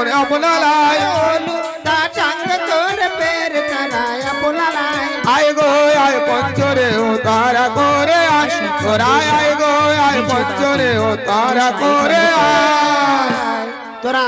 করে অপনালায় হলুদা সঙ্গ করে পের তারায় অপনালায় আয় গো আয় পঞ্চরে ও তারা করে আয় তোরা আয় গো আয় পঞ্চরে ও তারা করে আয় তোরা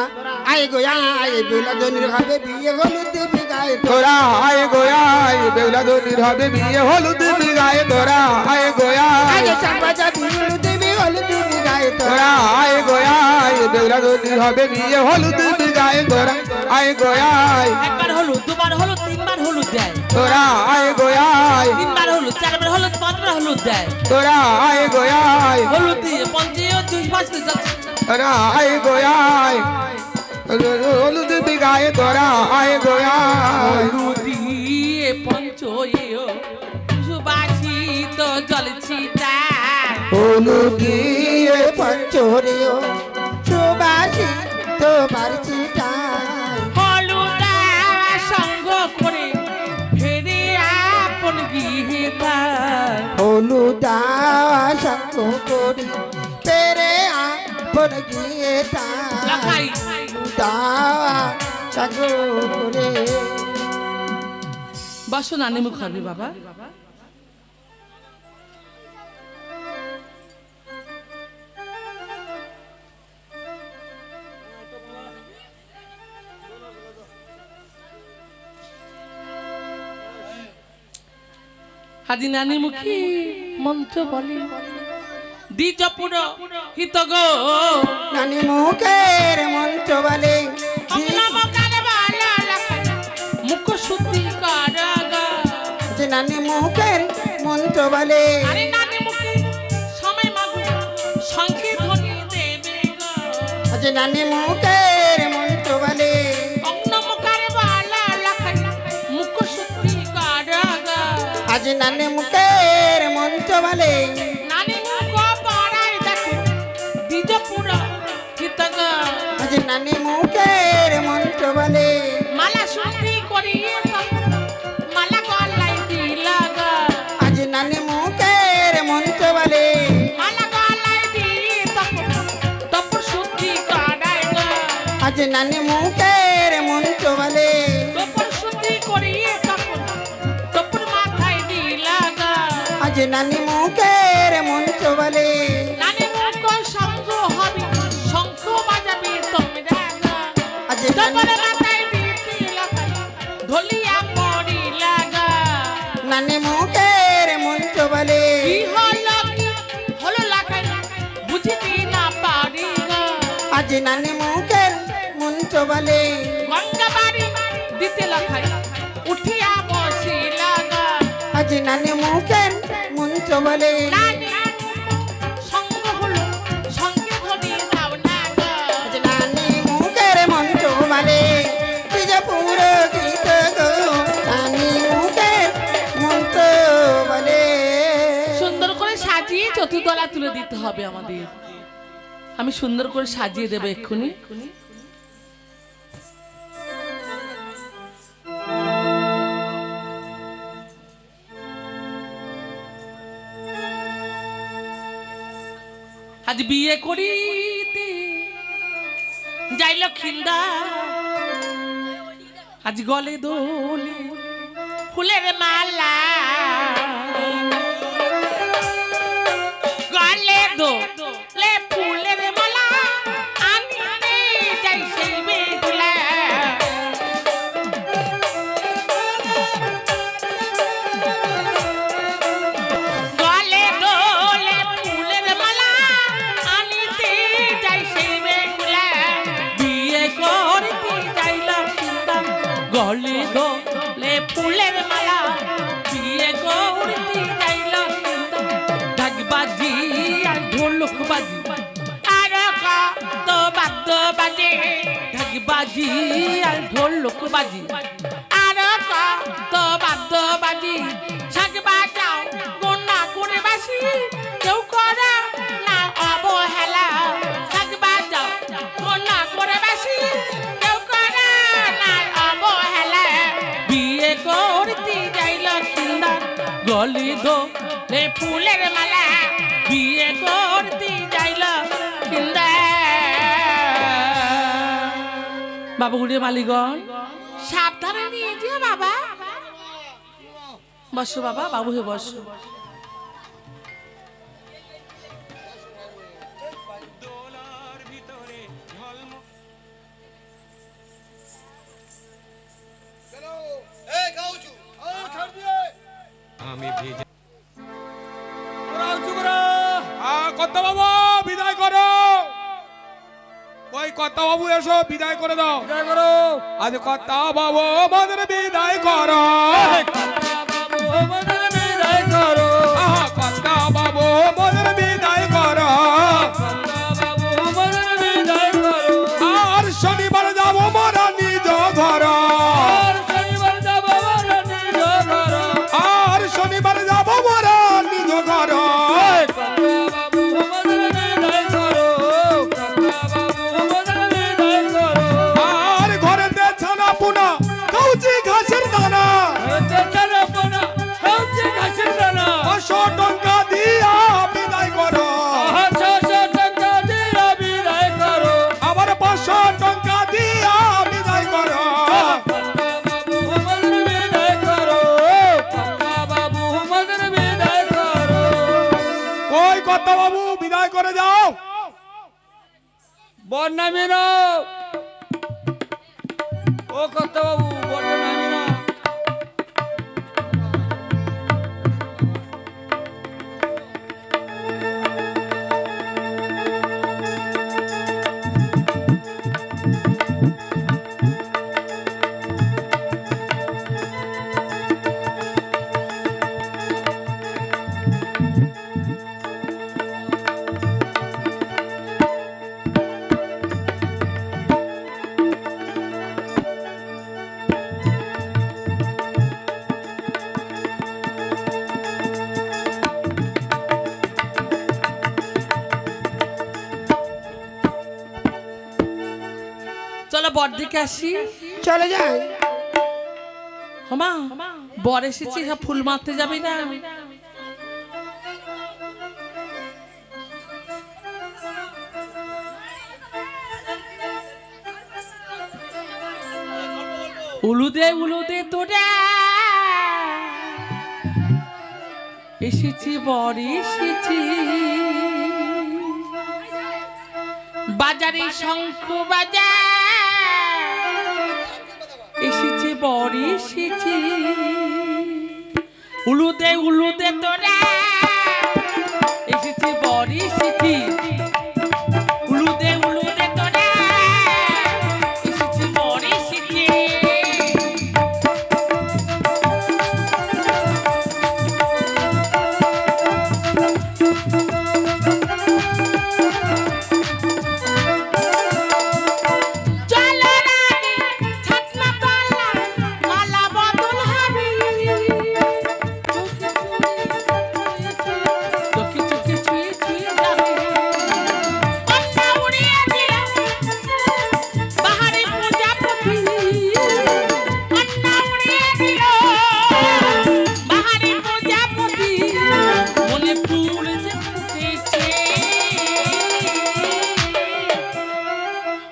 আয় গো আয় বেলা দনির হবে বিয়ে হলুদ বিগায় তোরা আয় গো আয় বেলা দনির হবে বিয়ে হলুদ বিগায় তোরা আয় গো আয় চাঁদবাজা হলুদ হলুদ বিগায় তোরা আয় গো আয় বেলা দনির হবে বিয়ে হলুদ বিগায় তোরা আয় গো আয় একবার হলুদ দুবার হলুদ তিনবার হলুদ দেয় তোরা আয় গো আয় তিনবার হলুদ চারবার হলুদ পাঁচবার হলুদ দেয় তোরা আয় গো আয় হলুদ দিয়ে পঞ্চে দুই পাঁচতে যাচ্ছে তোরা আয় গো আয় হলুদ বিগায় তোরা আয় গো আয় হলুদ দিয়ে পঞ্চয়ে সুবাসিত জল ছিটায় হলুদ দিয়ে পঞ্চরেও সুবাসী তোমার চিতায় হলুদা সঙ্গ করে ফেরে আপন গৃহীতায় হলুদা সঙ্গ করি পেরে আপন গিয়ে লাখাই হলুদা সঙ্গ করে বসো নানি মুখ হবে বাবা হাজি নানি মুখী মন্ত্র বলে দ্বিজ পুরো হিত গো নানি মুখের মন্ত্র বলে মুখ শুদ্ধি কর যে নানি মুখের মন্ত্র বলে আরে নানি মুখে সময় মাগু শঙ্খে ধ্বনি দেবে গো যে নানি মুখের মন্ত্র বলে অগ্ন মুখারে বালা লাখাই মুখ শুদ্ধি কর আজ নানি মুখের মন্ত্র বলে নানি মুখ পড়াই দেখো দ্বিজ পুরো হিত গো আজ নানি মুখের মন্ত্র বলে মালা শুদ্ধি করিয়ে মালা গলাই দিলা গো আজ নানি মুখের মন্ত্র বলে মালা গলাই দিয়ে তপর শুদ্ধি করাই গো আজ নানি মুখের মন্ত্র বলে তপর শুদ্ধি করিয়ে তপর মাথায় দিলা গো আজ নানি মুখের মন্ত্র বলে নানি মুখ সঙ্গ হবে শঙ্খ বাজাবে তোমরা গো আজ তপর মাথায় দিলা ধলিয়া পড়িলা গো নানি মুখের মন্ত্র বলে কি হলো লাগাই বুঝিতে না পারি গো আজ নানি মুখের মন্ত্র বলে গঙ্গা বাড়ি দিতে লাখাই উঠিয়া বসিলা গো আজ নানি মুখের মন্ত্র বলে নানি সঙ্গ হলো সঙ্গে ধরি দাও না গো আজ নানি মুখের মন্ত্র বলে বিজপুর গীত গো নানি মুখের মন্ত্র বলে সুন্দর করে সাজিয়ে চতুর্দলা তুলে দিতে হবে আমাদের আমি সুন্দর করে সাজিয়ে দেব এক্ষুনি আজ বিয়ে করিতে যাইল খিন্দা আজ গলে দোলে ফুলের মালা গলে দোলে ফুলের মালা আনিতে যাই সেই বেগুলা গলে দোলে ফুলের মালা আনিতে যাই সেই বেগুলা বিয়ে করতে যাইলাম চিন্তা গলে দোলে ফুলের মালা বিয়ে করতে যাইলাম চিন্তা ঢাকবাজি আর ঢোলক বাজি আর কত বাদ্য বাজে ঢাকবাজি আর ঢোলক বাজি আর কত বাদ্য বাজি শাক বাজাও গোনা করে বাসি কেউ করে না অবহেলা শাক বাজাও গোনা করে বাসি কেউ করে না অবহেলা বিয়ে করতে যাইল কিন্দা গলি দো লে ফুলের মালা বিয়ে করতে যাইল কিন্দা বাবুগুলির মালিগণ সাবধানে নিয়ে যেও বাবা। বসো বাবা, বাবু হে বসো। আমি ভেজে কর্তা বাবু বিদায় করো। ওই কর্তা বাবু এসো, বিদায় করে দাও। আজ কর্তা বাবু আমাদের বিদায় করো। কর্তা বাবু আমাদের বিদায় করো। আর শনিবার যাবো মোরা নিজ ঘর। আর শনিবার যাবো মোরা নিজ ঘর। আর ঘরেতে ছানা পোনা কৌচি ঘাসের দানা। 500 টাকা দিয়া বিদায় করো। আবার 500 টাকা দিয়া বিদায় করো। ওই কর্তা বাবু বিদায় করে যাও। বন্যা মেনো ও কর্তা বাবু, বন্যা মেনো। চলো বর দিকে আসি। চলে যাই। হমা বর এসেছি, সব ফুল মারতে যাবি না? উলুদে উলুদে তোরা এসেছি, বর এসেছি। বাজারে শঙ্খ বাজা এসেছি, বর এসেছি। উলুদে উলুদে তোরা এসেছি, বর এসেছি। উলুদে উলুদে তোরা এসেছি, বর এসেছি।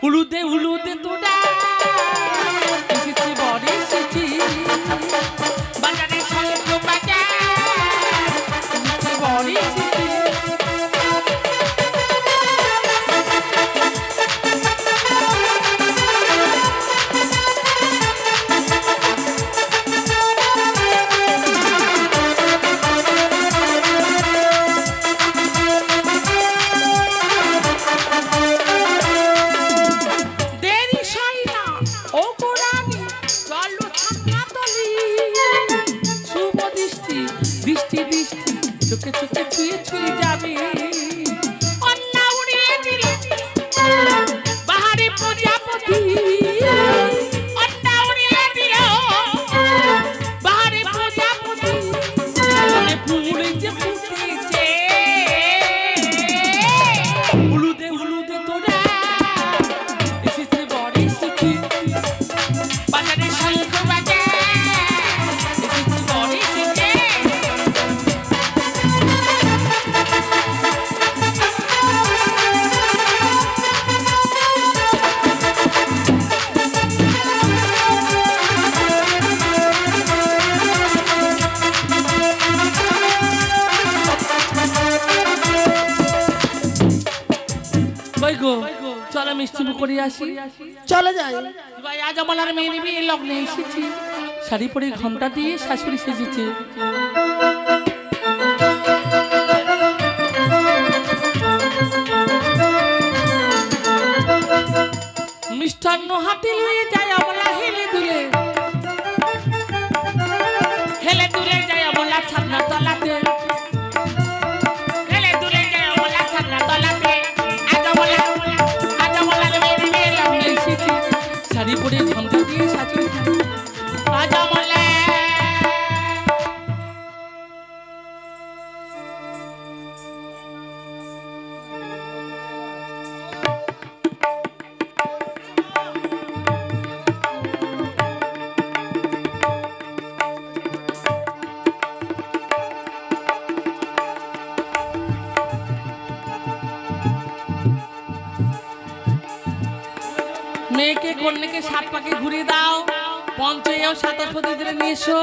উলুদে উলুদে তোরা এসেছি, বর এসেছি। বাজারে শঙ্খ বাজা এসেছি, বর এসেছি। বৃষ্টি বৃষ্টি চোখে চোখে ছুঁয়ে ছুঁয়ে যাবে। অন্না উড়িয়ে দিল বাহারি প্রজাপতি। অন্না উড়িয়ে দিল বাহারি প্রজাপতি। মনে ফুলে যে ফুটেছে। উলুদে উলুদে তোরা এসেছে, বর এসেছি। বাজারে শঙ্খ বাজা এসেছি, বর এসেছে। চলো মিষ্টি মুখ করে আসি। চলে যাই। ভাই আজ আমার আর মেয়ে নিবি লগ্নে এসেছি, শাড়ি পরে ঘন্টা দিয়ে শাশুড়ি সেজেছে। মিষ্টান্ন হাতে লয়ে যায় আমলা হেলে দুলে, হেলে দুলে যায় আমলা ছাদনা তলাতে, হেলে দুলে যায় আমলা ছাদনা তলাতে। আজ আমলা মেয়ে লগ্নে এসেছি, শাড়ি পরে ঘন্টা দিয়ে শাশুড়ি আজ আমলা। মেয়েকে কন্যাকে সাত পাকে ঘুরিয়ে দাও, পঞ্চয়েও সাতাশ পতি দিলে নিয়ে এসো।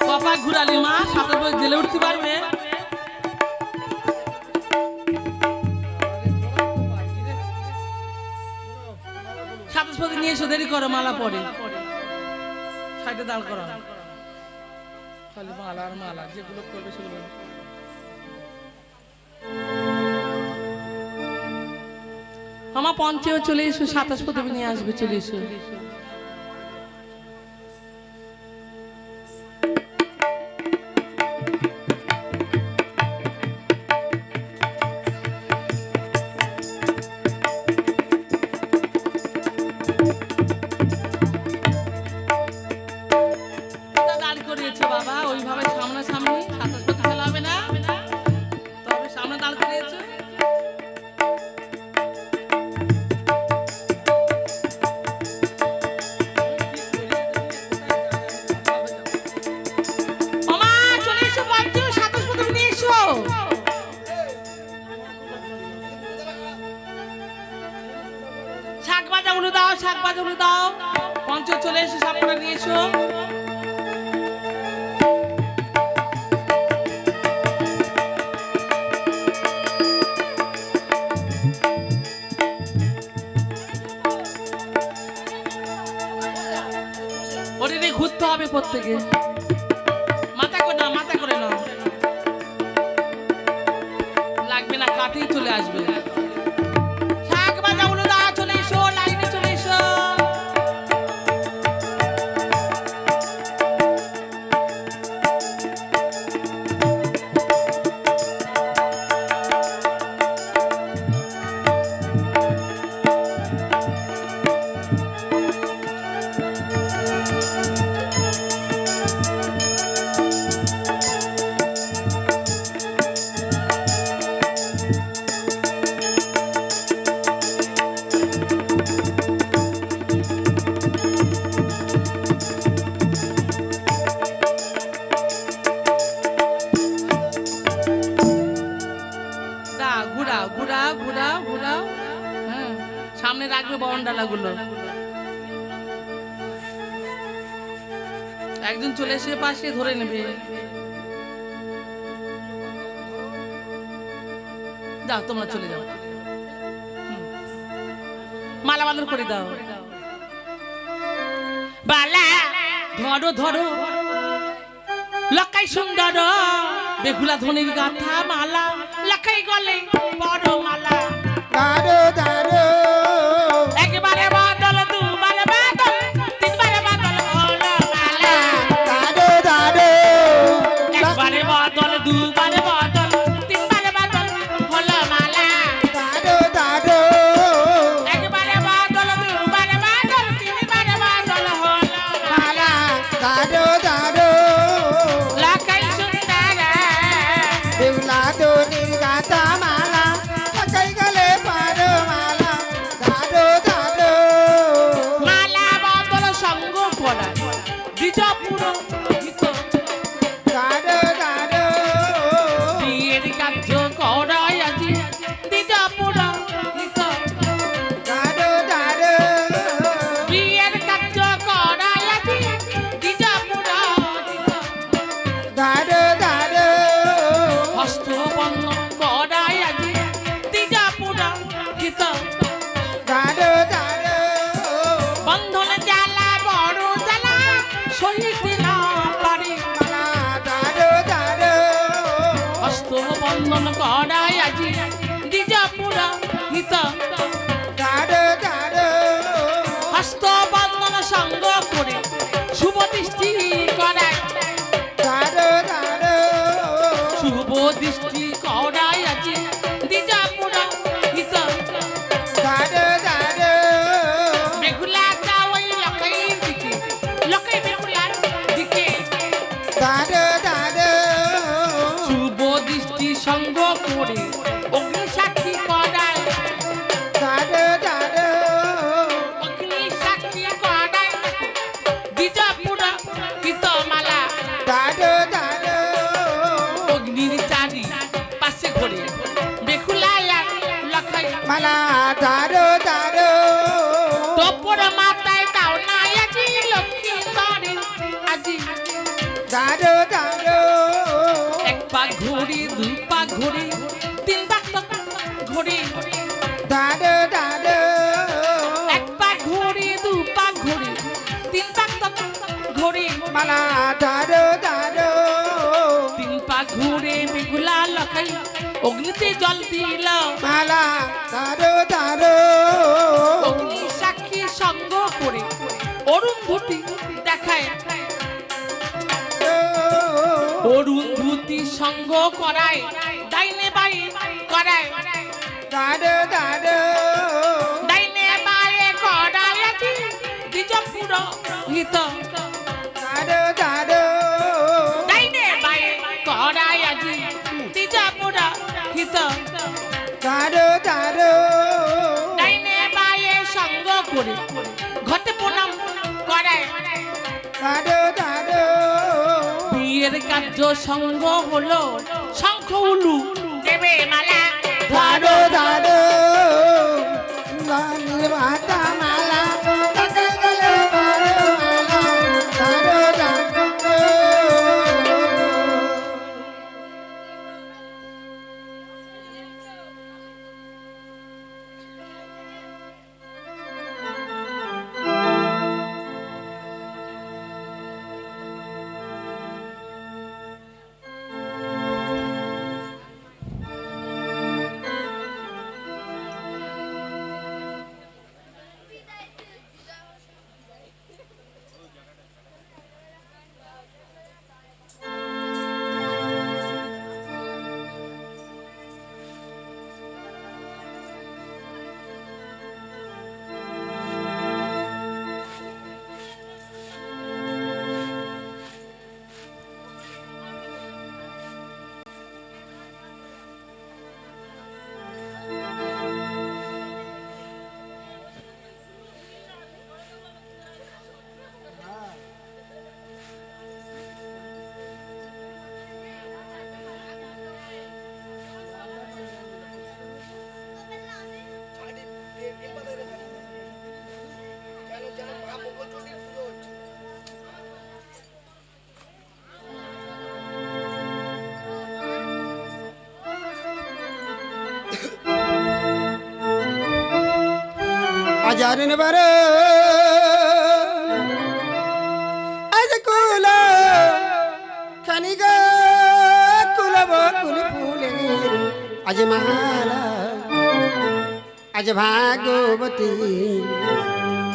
কপা ঘুরালি মা, সাতাশ পতি জেলে উঠতে পারবে? সাতাশ পতি নিয়ে এসো, দেরি করো, মালা পরে সাইডে দাঁড় করো। খালি মালা আর মালা, যেগুলো করবে সেগুলো। আমার পঞ্চেও চলে এসো, সাতাশ পতি নিয়ে আসবে, চলে এসো। দাঁড় করিয়েছে বাবা, ওইভাবে সামনাসামনি সাতাশ পতি খেলা হবে না, তবে সামনে দাঁড় করিয়েছে। মামা চলে এসো, পঞ্চে সাতাশ পতি নিয়ে এসো। শাক ভাজা উলু দাও, শাক ভাজা উলু দাও। পঞ্চ চলে এসো, সাপটা নিয়ে এসো। ওরে ঘুরতে হবে প্রত্যেকে, মাথা করে না, মাথা করে না, লাগবে না, কাটেই চলে আসবে। শাক ভাজা উলু দাও, চলে এসো, লাইনে চলে এসো। ঘুরাও ঘুরাও ঘুরাও ঘুরাও, হ্যাঁ সামনে রাখবে বরণডালা গুলো। একজন চলে এসে পাশে ধরে নেবে। যাও তোমরা চলে যাও, মালা বাঁধন করে দাও। বালা ধরো ধরো লকাই সুন্দর, বেহুলা ধনির গাথা মালা, লকাই গলে বড় মালা। দাঁড়ো দাঁড়ো একবারে বাদল, দুবারে বাদল, তিনবারে বাদল হলো মালা। দাঁড়ো দাঁড়ো একবারে বাদল, দুবারে বাদল, তিনবারে বাদল হলো মালা। দাঁড়ো দাঁড়ো একবারে বাদল, দুবারে বাদল, তিনবারে বাদল হলো মালা। দাঁড়ো দাঁড়ো লকাই সুন্দর, বেহুলা ধনির গাথা মালা, লকাই গলে বড় মালা। দাঁড়ো দাঁড়ো মালা বদল সঙ্গ পড়া, দ্বিজ পুরো বন্ধন করাই আজি দ্বিজা পুরা হিত দাঁড়ো দাঁড়ো হস্ত বন্ধন সঙ্গ করে শুভ দৃষ্টি করায় দাঁড়ো দাঁড়ো শুভ দৃষ্টি করাই আজি দ্বিজা পুরা হিত দাঁড়ো দাঁড়ো বেগুলা যাওয়াই লকাইয়ের দিকে লকাই বেগুলার দিকে দাঁড়ো দাঁড়ো শুভ দৃষ্টি সঙ্গ করে অগ্নি সাক্ষী করায় দাঁড়ো দাঁড়ো অগ্নি সাক্ষী করায় বিজাপুরা হিতমালা দাঁড়ো দাঁড়ো অগ্নির চারি পাশে ঘরে বেকুলায়া লখাই মালা দাঁড়ো দাঁড়ো তোপর মাথায় দাও না আজি লক্ষ্মী তরে আজি দাঁড়ো দাঁড়ো এক পা ঘুরি দুই পা ঘুরি তিন পা ঘুরি দাঁড়ো দাঁড়ো এক পা ঘুরি দু পা ঘুরি তিন পা ঘুরি মালা দাঁড়ো দাঁড়ো তিন পা ঘুরে বেগুলা লখাই অগ্নিতে জল দিল মালা দাঁড়ো দাঁড়ো অগ্নি সাক্ষী সঙ্গ করে অরুন্ধতি দেখায় অরুন্ধতি সঙ্গ করায় ডাইনে বাই করায় দাঁড়ো দাঁড়ো ডাইনে বায়ে করায় আজি বিজপুর হিত দাঁড়ো দাঁড়ো ডাইনে বায়ে করায় আজি বিজপুর হিত দাঁড়ো দাঁড়ো ডাইনে বায়ে সঙ্গ করে ঘটে প্রণাম করায় দাঁড়ো দাঁড়ো বিয়ের কার্য সঙ্গ হলো শঙ্খ উলু দেবে মালা দাঁড়ো দাঁড়ো লালি মাতা মালা তাকে গলে মারো মালা দাঁড়ো দাঁড়ো আজারিন বারে আজ কুল খানিগ কুলব কুল ফুলে আজ মালা আজ ভাগবতী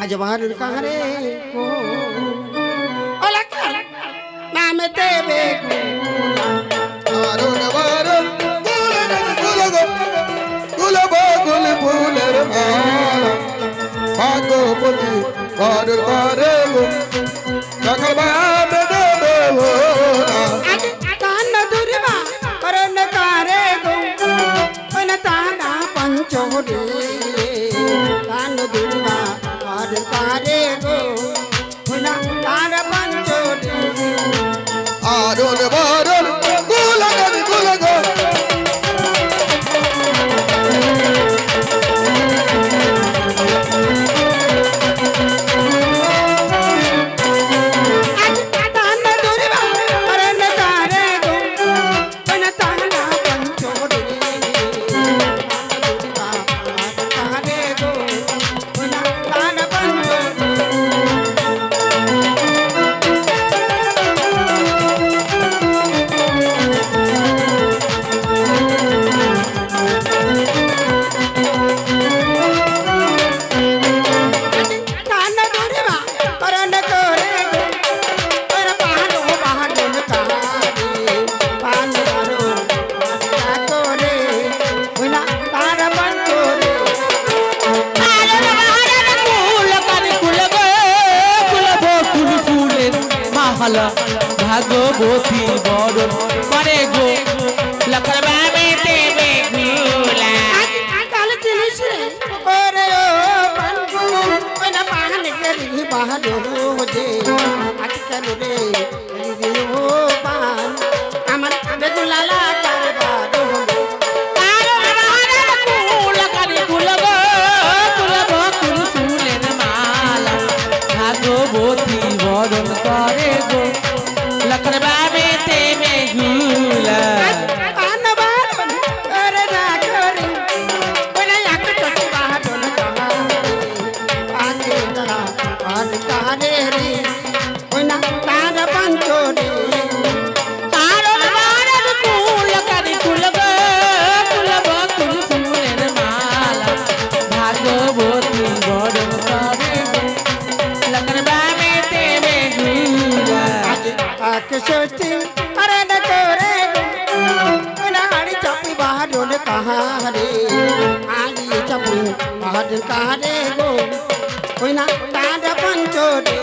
আজ বারুর কারে কো ওলা নাম দেবে আরুণ বারুণ কুল বকুল ফুলের মালা ভাগবতী গরুর ঘরে সকল ভাবে দেবে ওরা কান দুর্বা করন কারে গো ওন তানা পঞ্চোরে কান দুর্বা করন কারে গো ওন তানা পঞ্চোরে আরুণ বারুণ কুল গো কান দুর্বা করন কারে গো ওন তানা পঞ্চোরে কান দুর্বা করন কারে গো ওন তানা পঞ্চোরে ভাগবতী বরণ করে গো লকর বাবে দেবে গুলা কালে চিনিস রে ওরে ও পানকু ওই না পাহাড়ে গেলি বাহালো দে আজ কেন রে রে ও পান আমার বেগুলালা কারবার হলো কারো বাহারে কুল করে কুল গো কুল বকুল ফুলের মালা ভাগবতী বরণ করে গো লকর বাবে দেবে গুলা পান বারণ করে না করে ওই না এক চটি বাহালো আগে তারা আর কারে রে ওই না তার পঞ্চরে কারো বাহারে কুল করে কুল গো কুল বকুল ফুলের মালা ভাগবতী বরণ করে গো লকর বাবে দেবে গুলা आके सोचती अरे न करे नाड़ी चपी बाहर डोले कहाँ रे आली चपी बाहर कहाँ रे गो कोई ना ताड़ पंचो रे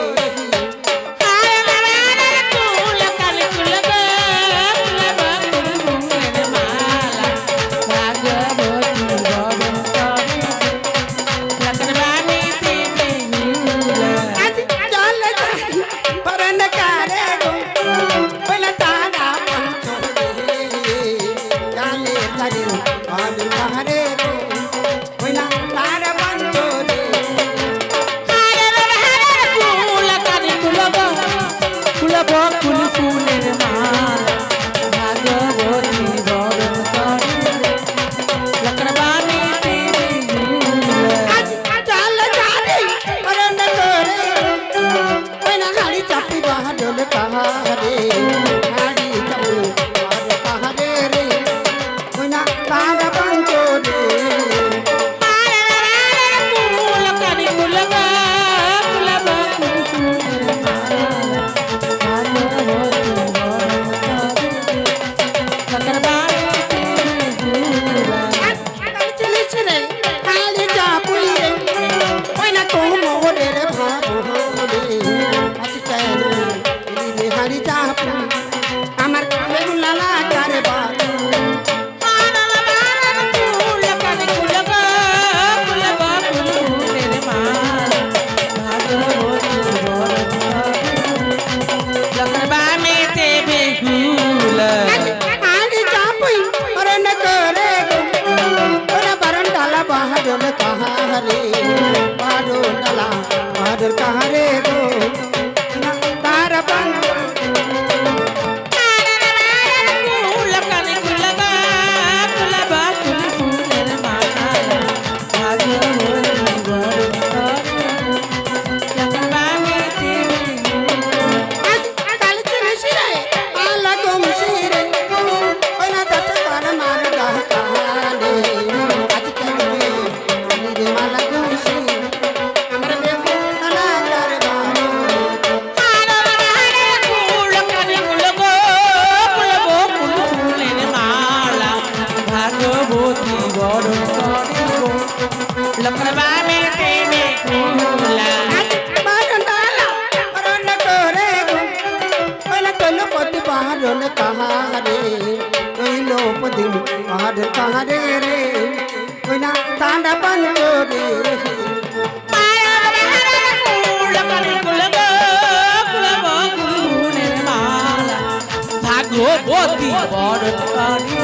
चल पर न करे गो कोई ना ताड़ा पंचो रे जाने तारी बाहर कहाँ रे गो कोई ना ताड़ा पंचो रे चल जाने पर न करे कोई ना नाड़ी चपी बाहर डोले कहाँ रे नाड़ी चपी बाहर कहाँ रे कोई ना ताड़ा पंचो रे चलिस रे काली जापुई रे ओय ना तो मोरे रे भाबो रे आज कैलो रे हारी जापु আমার বেগুলালা কারে বাদ आली जापुई अरे न करे गो ओरा बरन डाला बाहर कहाँ रे बाडो डाला बाहर कहाँ रे गो ना तार बंग काल चिनिस रे आला गुम सिरे ओय ना तच कान मार गा कहाँ रे आज केन रे माला गुम सिरे हमर बेगु ना कर बारो ভাগবতী বরণ করে গো লকর বাবে দেবে গুলা बारन डाला बरन करे गो ओय ना तोलो पति बाहर न कहाँ रे ओय लो पति बाहर कहाँ रे ओय ना तांडा पंचो रे ভাগবতী বরণ করে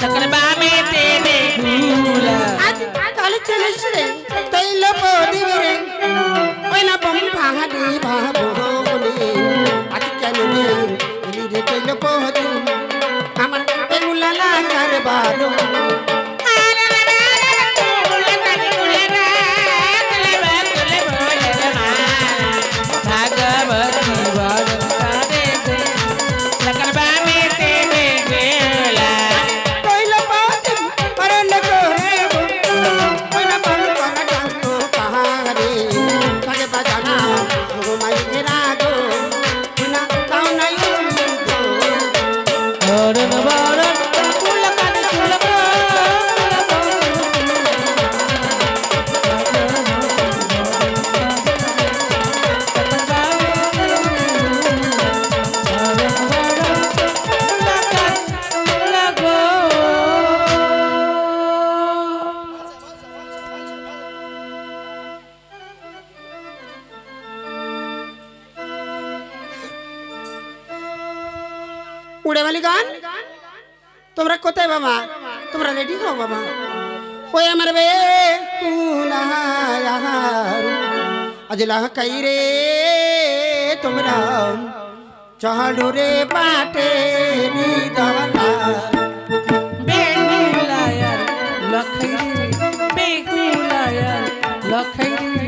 লকর বাবে দেবে গুলা आज काल चलिस रे तैलो पोदी रे ओय ना बम भाडी भाबो रे आज केन रे तैलो पोदी আমার বেগুলালা কারে বারো ভাগবতী বরণ করে গো লকর বাবে দেবে গুলা तैलो पोदी बरन करे गो ओय ना बम भाडा कहाँ रे कागे बजाना गो माई रा गो ओय ना ताऊ नाई गो বরণ বরণ কুল করে কুল গো উড়ে মালিকান তোমরা কোথায় বাবা? তোমরা রেডি হও বাবা। ওই আমার বে আজ লাহাই রে তোমরা চড়ো রে পাটে দলা। বেগুলায়ার লখাই রে বেগুলায়ার লখাই রে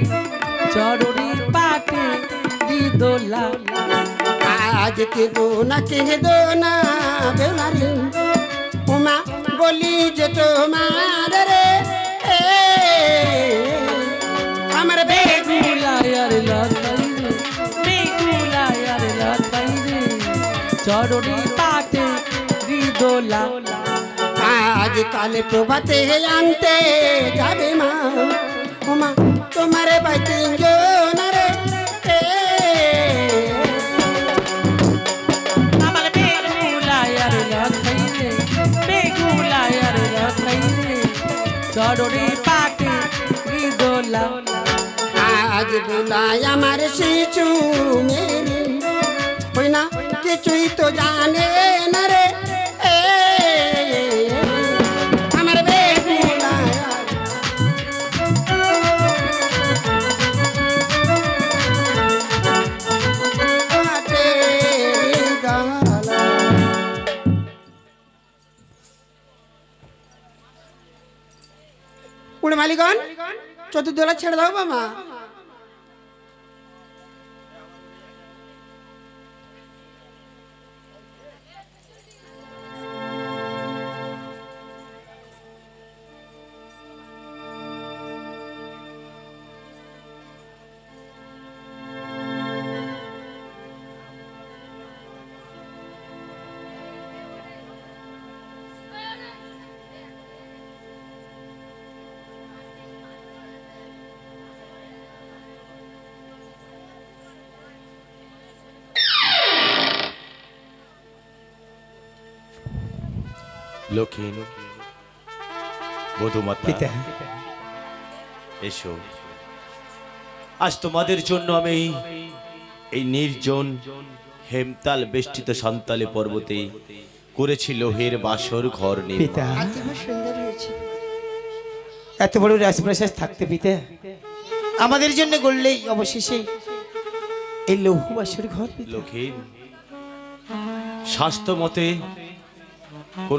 চড়ুরি পাটে দোলা। আজ কে দো না বেলারি উমা বলি যে তোমার রে আমার বেগুলায়ার লখাই রে বেগুলায়ার লখাই রে চড়ুরি পাটে দোলা। আজ কালে প্রভাতে আনতে যাবে মা উমা তোমার বাইতে না রে আমার বেগুলায়ার লখাই রে বেগুলায়ার লখাই রে চড়ুরি পাটে দোলা। আজ বুলায় আমার শিশু মেরে ওই না কিছুই তো জানে না রে আমার বেগুলায় উড়ে মালিগণ চতুর্দোলা ছেড়ে দাও বাবা। লক্ষিণ বধূমাতা এসো, আজ তোমাদের জন্য আমি এই নির্জন হেমতাল বেষ্টিত সান্তালি পর্বতে করেছি লোহের বাসর ঘর পিতা নির্মাণ। সুন্দর হয়েছে এত বড় রাজপ্রাসাদ থাকতে পিতা আমাদের জন্য গড়লেই অবশেষে এই লৌহ বাসর ঘর পিতা। লক্ষিণ স্বাস্থ্য মতে কোনো